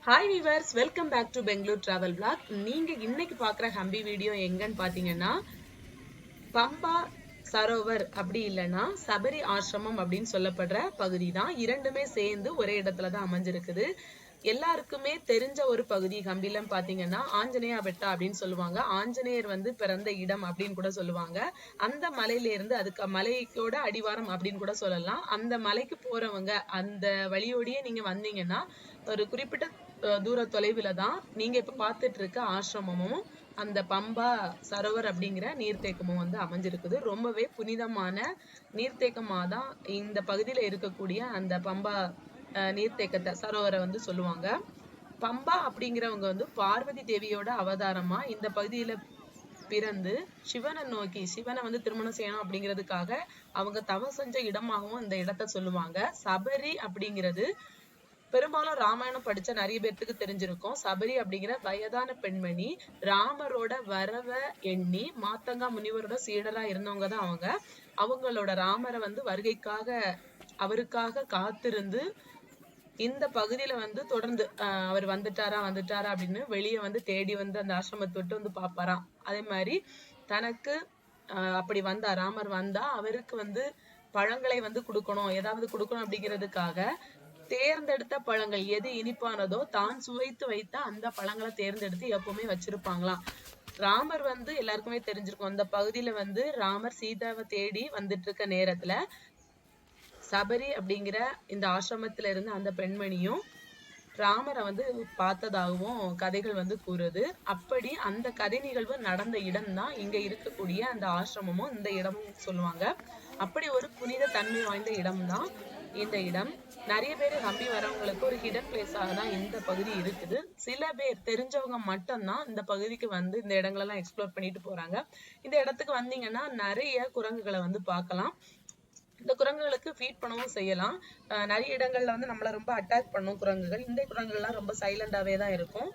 Hi viewers, welcome back to Bangalore travel blog. நீங்க இன்னைக்கு பாக்குற ஹம்பி வீடியோ எங்கன்னு பாத்தீங்கன்னா பம்பா சரோவர் அப்படி இல்லைன்னா சபரி ஆசிரமம் அப்படின்னு சொல்லப்படுற பகுதி தான். இரண்டுமே சேர்ந்து ஒரே இடத்துலதான் அமைஞ்சிருக்குது. எல்லாருக்குமே தெரிஞ்ச ஒரு பகுதி ஹம்பிலம் பாத்தீங்கன்னா ஆஞ்சநேயா பெட்டா அப்படின்னு சொல்லுவாங்க. ஆஞ்சநேயர் பிறந்த இடம் அப்படின்னு கூட சொல்லுவாங்க. அந்த மலையில இருந்து அதுக்கு மலைக்கோட அடிவாரம் அப்படின்னு கூட சொல்லலாம். அந்த மலைக்கு போறவங்க அந்த வழியோடயே நீங்க வந்தீங்கன்னா ஒரு குறிப்பிட்ட தூர தொலைவுல தான் நீங்க இப்ப பாத்துட்டு இருக்க ஆசிரமமும் அந்த பம்பா சரோவர் அப்படிங்கிற நீர்த்தேக்கமும் அமைஞ்சிருக்குது. ரொம்பவே புனிதமான நீர்த்தேக்கமா தான் இந்த பகுதியில இருக்கக்கூடிய அந்த பம்பா நீர்த்தேக்கத்தை சரோவரை சொல்லுவாங்க. பம்பா அப்படிங்கிறவங்க பார்வதி தேவியோட அவதாரமா இந்த பகுதியில பிறந்து சிவனை நோக்கி சிவனை திருமணம் செய்யணும் அப்படிங்கிறதுக்காக அவங்க தவம் செஞ்ச இடமாகவும் இந்த இடத்த சொல்லுவாங்க. சபரி அப்படிங்கிறது பெரும்பாலும் ராமாயணம் படிச்ச நிறைய பேர்த்துக்கு தெரிஞ்சிருக்கும். சபரி அப்படிங்கிற வயதான பெண்மணி ராமரோட வரவ எண்ணி மாத்தங்கா முனிவரோட சீடரா இருந்தவங்க தான் அவங்க. அவங்களோட ராமரை வருகைக்காக அவருக்காக காத்திருந்து இந்த பகுதியில தொடர்ந்து அவர் வந்துட்டாரா அப்படின்னு வெளியே தேடி அந்த ஆசிரமத்தை விட்டு பாப்பாராம். அதே மாதிரி தனக்கு அப்படி வந்தா ராமர் வந்தா அவருக்கு பழங்களை கொடுக்கணும், ஏதாவது கொடுக்கணும் அப்படிங்கிறதுக்காக தேர்ந்தெடுத்த பழங்கள் எது இனிப்பானதோ தான் சுவைத்து வைத்த அந்த பழங்களை தேர்ந்தெடுத்து எப்பவுமே வச்சிருப்பாங்களாம். ராமர் எல்லாருக்குமே தெரிஞ்சிருக்கும். அந்த பகுதியில ராமர் சீதாவை தேடி வந்துட்டு இருக்க நேரத்துல சபரி அப்படிங்கிற இந்த ஆசிரமத்துல இருந்து அந்த பெண்மணியும் ராமரை பார்த்ததாகவும் கதைகள் கூறுது. அப்படி அந்த கதை நிகழ்வு நடந்த இடம் தான் இங்க இருக்கக்கூடிய அந்த ஆசிரமமும் இந்த இடமும் சொல்லுவாங்க. அப்படி ஒரு புனித தன்மை வாய்ந்த இடம் தான் இந்த இடம். நிறைய பேர் நம்பி வரவங்களுக்கு ஒரு ஹிடன் பிளேஸாக தான் இந்த பகுதி இருக்குது. சில பேர் தெரிஞ்சவங்க மட்டும்தான் இந்த பகுதிக்கு இந்த இடங்களெல்லாம் எக்ஸ்ப்ளோர் பண்ணிட்டு போறாங்க. இந்த இடத்துக்கு வந்தீங்கன்னா நிறைய குரங்குகளை பார்க்கலாம். இந்த குரங்குகளுக்கு ஃபீட் பண்ணவும் செய்யலாம். நிறைய இடங்கள்ல நம்மள ரொம்ப அட்டாக் பண்ணும் குரங்குகள். இந்த குரங்குகள்லாம் ரொம்ப சைலண்டாவே தான் இருக்கும்.